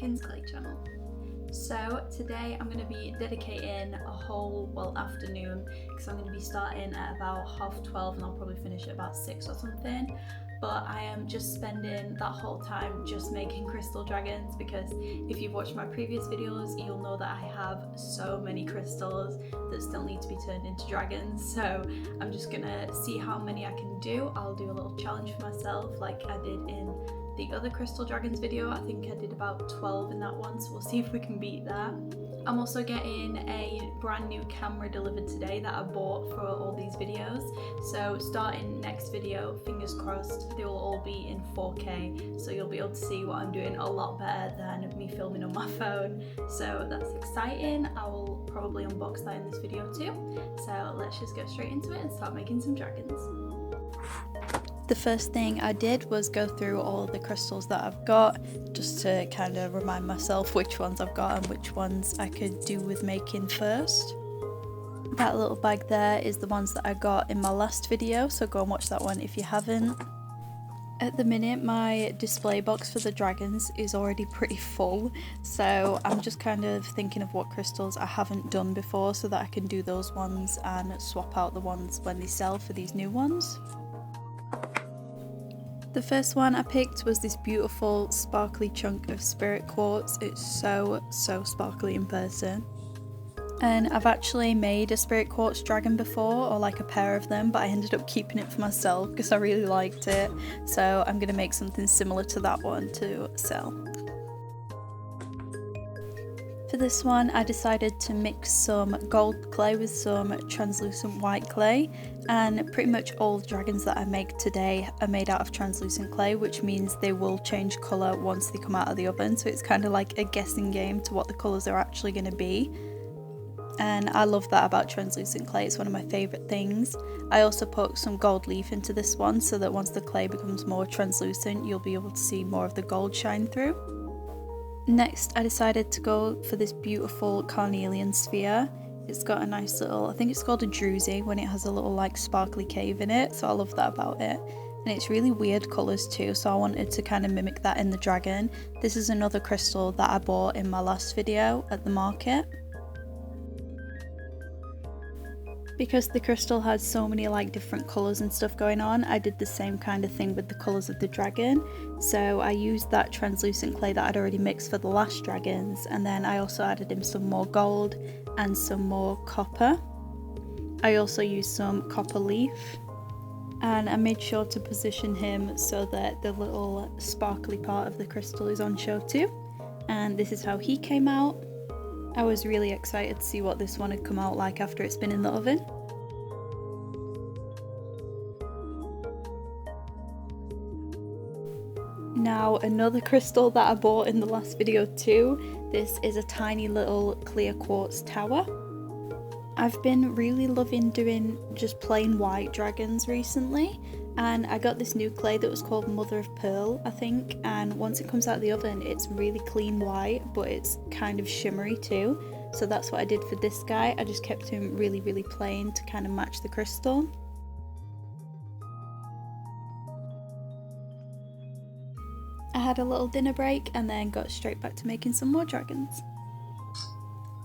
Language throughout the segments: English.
Dragons Clay channel. So today I'm going to be dedicating a whole afternoon, because I'm going to be starting at about 12:30 and I'll probably finish at about 6 or something. But I am just spending that whole time just making crystal dragons, because if you've watched my previous videos you'll know that I have so many crystals that still need to be turned into dragons. So I'm just gonna see how many I can do. I'll do a little challenge for myself like I did in the other crystal dragons video. I think I did about 12 in that one, so we'll see if we can beat that. I'm also getting a brand new camera delivered today that I bought for all these videos. So starting next video, fingers crossed, they will all be in 4K. So you'll be able to see what I'm doing a lot better than me filming on my phone. So that's exciting. I will probably unbox that in this video too. So let's just get straight into it and start making some dragons. The first thing I did was go through all of the crystals that I've got, just to kind of remind myself which ones I've got and which ones I could do with making first. That little bag there is the ones that I got in my last video, so go and watch that one if you haven't. At the minute my display box for the dragons is already pretty full, so I'm just kind of thinking of what crystals I haven't done before so that I can do those ones and swap out the ones when they sell for these new ones. The first one I picked was this beautiful sparkly chunk of spirit quartz. It's so sparkly in person. And I've actually made a spirit quartz dragon before, or like a pair of them, but I ended up keeping it for myself because I really liked it. So I'm going to make something similar to that one to sell. For this one I decided to mix some gold clay with some translucent white clay, and pretty much all the dragons that I make today are made out of translucent clay, which means they will change colour once they come out of the oven, so it's kind of like a guessing game to what the colours are actually going to be. And I love that about translucent clay, it's one of my favourite things. I also put some gold leaf into this one so that once the clay becomes more translucent you'll be able to see more of the gold shine through. Next I decided to go for this beautiful carnelian sphere. It's got a nice little, I think it's called a druzy, when it has a little like sparkly cave in it, so I love that about it. And it's really weird colours too, so I wanted to kind of mimic that in the dragon. This is another crystal that I bought in my last video at the market. Because the crystal has so many like different colours and stuff going on, I did the same kind of thing with the colours of the dragon. So I used that translucent clay that I'd already mixed for the last dragons, and then I also added in some more gold and some more copper. I also used some copper leaf, and I made sure to position him so that the little sparkly part of the crystal is on show too. And this is how he came out. I was really excited to see what this one had come out like after it's been in the oven. Now another crystal that I bought in the last video too. This is a tiny little clear quartz tower. I've been really loving doing just plain white dragons recently, and I got this new clay that was called Mother of Pearl, I think, and once it comes out of the oven it's really clean white, but it's kind of shimmery too, so that's what I did for this guy. I just kept him really plain to kind of match the crystal. I had a little dinner break and then got straight back to making some more dragons.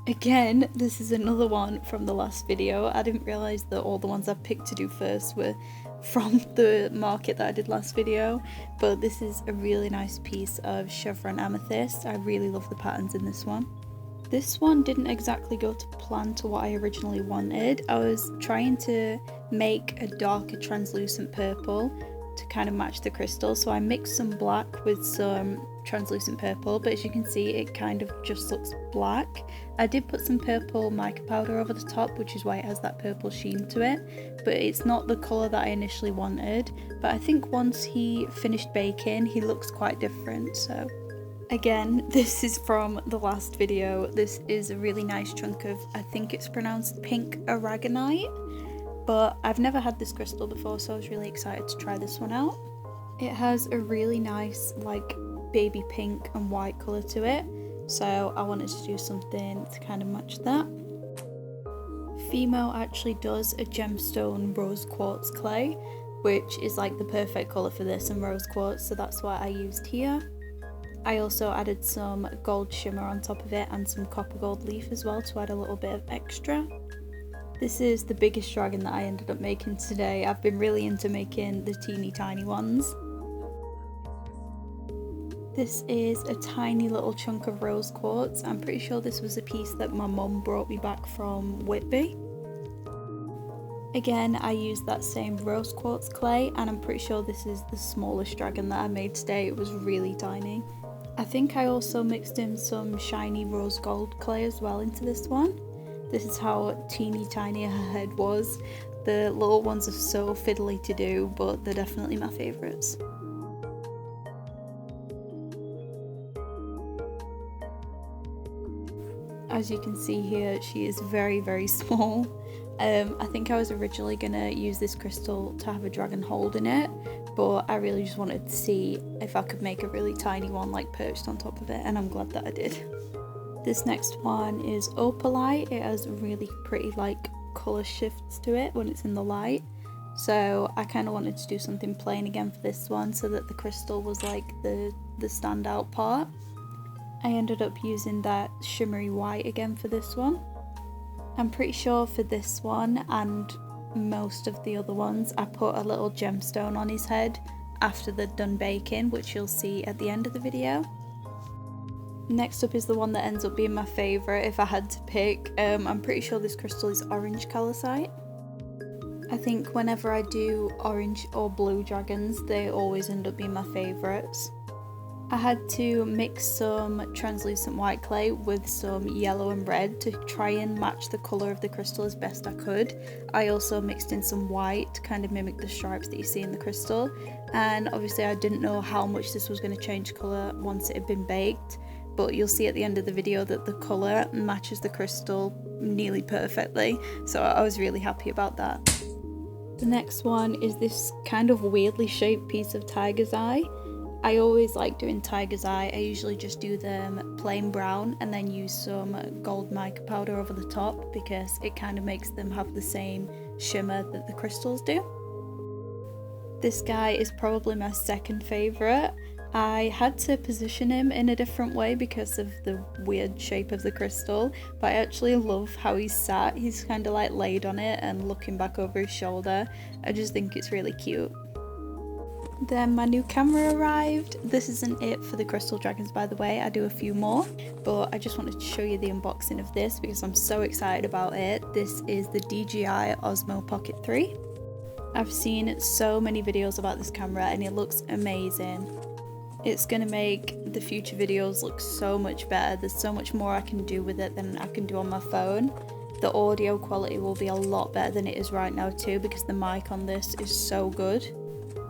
Again, this is another one from the last video. I didn't realise that all the ones I picked to do first were from the market that I did last video, but this is a really nice piece of chevron amethyst. I really love the patterns in this one. This one didn't exactly go to plan to what I originally wanted. I was trying to make a darker translucent purple to kind of match the crystal, so I mixed some black with some translucent purple, but as you can see it kind of just looks black. I did put some purple mica powder over the top, which is why it has that purple sheen to it, but it's not the colour that I initially wanted. But I think once he finished baking he looks quite different. So again, this is from the last video. This is a really nice chunk of, I think it's pronounced pink aragonite, but I've never had this crystal before, so I was really excited to try this one out. It has a really nice like baby pink and white colour to it, so I wanted to do something to kind of match that. Fimo actually does a gemstone rose quartz clay, which is like the perfect colour for this, and rose quartz, so that's what I used here. I also added some gold shimmer on top of it and some copper gold leaf as well to add a little bit of extra. This is the biggest dragon that I ended up making today. I've been really into making the teeny tiny ones. This is a tiny little chunk of rose quartz. I'm pretty sure this was a piece that my mum brought me back from Whitby. Again, I used that same rose quartz clay, and I'm pretty sure this is the smallest dragon that I made today. It was really tiny. I think I also mixed in some shiny rose gold clay as well into this one. This is how teeny tiny her head was. The little ones are so fiddly to do, but they're definitely my favourites. As you can see here, she is very, very small. I think I was originally going to use this crystal to have a dragon hold in it, but I really just wanted to see if I could make a really tiny one like perched on top of it, and I'm glad that I did. This next one is opalite. It has really pretty like colour shifts to it when it's in the light. So I kind of wanted to do something plain again for this one so that the crystal was like the standout part. I ended up using that shimmery white again for this one. I'm pretty sure for this one and most of the other ones I put a little gemstone on his head after they're done baking, which you'll see at the end of the video. Next up is the one that ends up being my favourite if I had to pick. I'm pretty sure this crystal is orange calcite. I think whenever I do orange or blue dragons, they always end up being my favourites. I had to mix some translucent white clay with some yellow and red to try and match the colour of the crystal as best I could. I also mixed in some white to kind of mimic the stripes that you see in the crystal, and obviously I didn't know how much this was going to change colour once it had been baked, but you'll see at the end of the video that the colour matches the crystal nearly perfectly, so I was really happy about that. The next one is this kind of weirdly shaped piece of tiger's eye. I always like doing tiger's eye. I usually just do them plain brown and then use some gold mica powder over the top because it kind of makes them have the same shimmer that the crystals do. This guy is probably my second favourite. I had to position him in a different way because of the weird shape of the crystal, but I actually love how he's sat. He's kind of like laid on it and looking back over his shoulder. I just think it's really cute. Then my new camera arrived. This isn't it for the crystal dragons, by the way. I do a few more, but I just wanted to show you the unboxing of this because I'm so excited about it. This is the DJI Osmo Pocket 3. I've seen so many videos about this camera and it looks amazing. It's gonna make the future videos look so much better. There's so much more I can do with it than I can do on my phone. The audio quality will be a lot better than it is right now too because the mic on this is so good.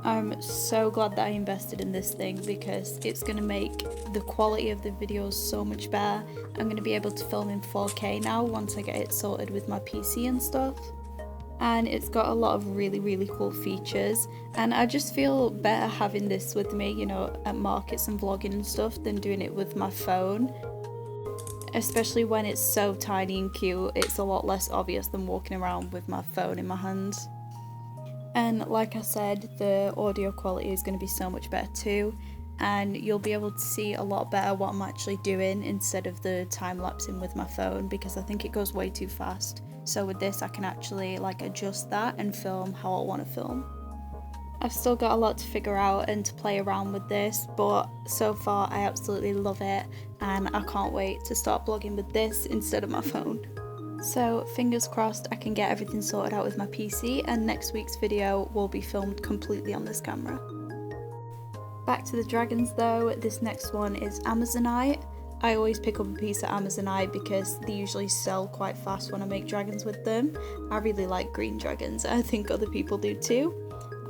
I'm so glad that I invested in this thing because it's going to make the quality of the videos so much better. I'm going to be able to film in 4K now once I get it sorted with my PC and stuff. And it's got a lot of really cool features, and I just feel better having this with me, you know, at markets and vlogging and stuff than doing it with my phone. Especially when it's so tiny and cute, it's a lot less obvious than walking around with my phone in my hands. And like I said, the audio quality is going to be so much better too, and you'll be able to see a lot better what I'm actually doing instead of the time-lapsing with my phone because I think it goes way too fast. So with this I can actually like adjust that and film how I want to film. I've still got a lot to figure out and to play around with this, but so far I absolutely love it and I can't wait to start vlogging with this instead of my phone. So fingers crossed I can get everything sorted out with my PC and next week's video will be filmed completely on this camera. Back to the dragons though, this next one is Amazonite. I always pick up a piece of Amazonite because they usually sell quite fast when I make dragons with them. I really like green dragons, I think other people do too.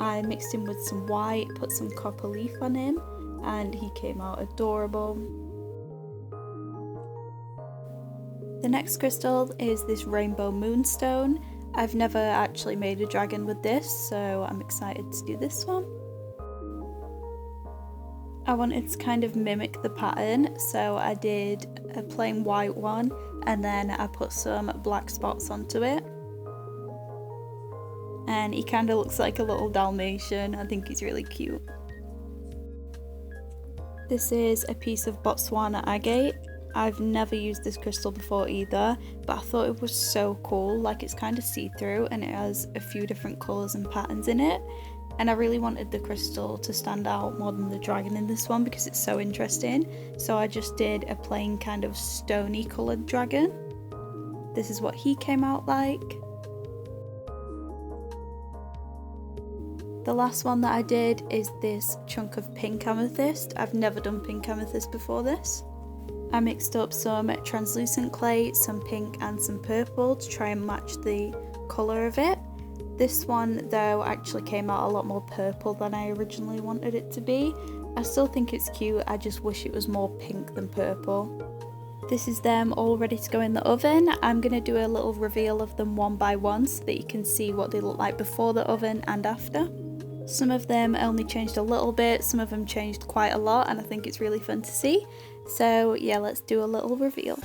I mixed him with some white, put some copper leaf on him, and he came out adorable. The next crystal is this rainbow moonstone. I've never actually made a dragon with this, so I'm excited to do this one. I wanted to kind of mimic the pattern, so I did a plain white one and then I put some black spots onto it. And he kind of looks like a little Dalmatian. I think he's really cute. This is a piece of Botswana agate. I've never used this crystal before either, but I thought it was so cool. Like, it's kind of see-through and it has a few different colours and patterns in it. And I really wanted the crystal to stand out more than the dragon in this one because it's so interesting. So I just did a plain kind of stony coloured dragon. This is what he came out like. The last one that I did is this chunk of pink amethyst. I've never done pink amethyst before this. I mixed up some translucent clay, some pink and some purple to try and match the colour of it. This one though actually came out a lot more purple than I originally wanted it to be. I still think it's cute, I just wish it was more pink than purple. This is them all ready to go in the oven. I'm going to do a little reveal of them one by one so that you can see what they look like before the oven and after. Some of them only changed a little bit, some of them changed quite a lot, and I think it's really fun to see. So yeah, let's do a little reveal.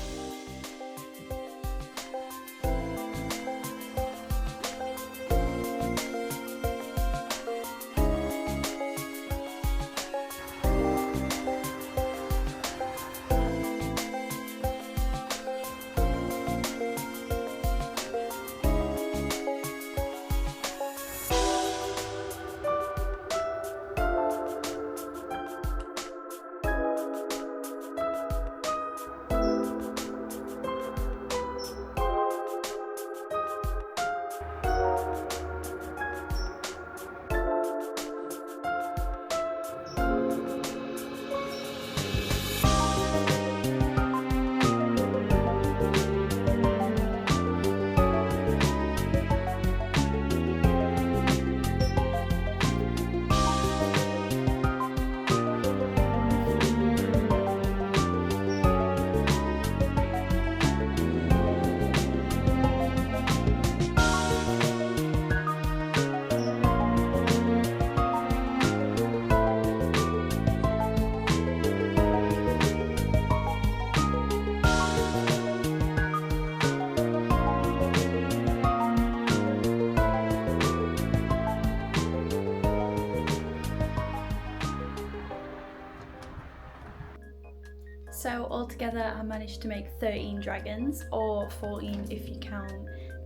So altogether I managed to make 13 dragons, or 14 if you count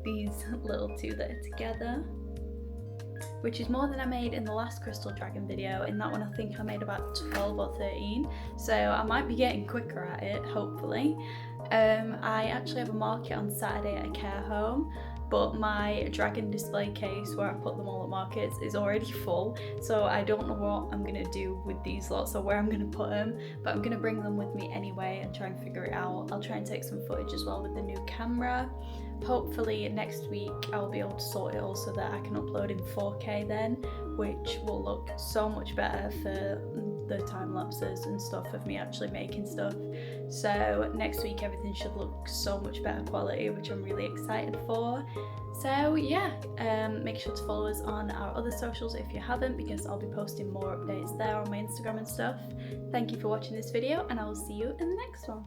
these little two that are together, which is more than I made in the last crystal dragon video. In that one I think I made about 12 or 13, so I might be getting quicker at it, hopefully. I actually have a market on Saturday at a care home, but my dragon display case where I put them all at markets is already full, so I don't know what I'm gonna do with these lots or where I'm gonna put them, but I'm gonna bring them with me anyway and try and figure it out. I'll try and take some footage as well with the new camera. Hopefully next week I'll be able to sort it all so that I can upload in 4K then, which will look so much better for the time lapses and stuff of me actually making stuff. So next week everything should look so much better quality, which I'm really excited for. So yeah, make sure to follow us on our other socials if you haven't, because I'll be posting more updates there on my Instagram and stuff. Thank you for watching this video, and I will see you in the next one.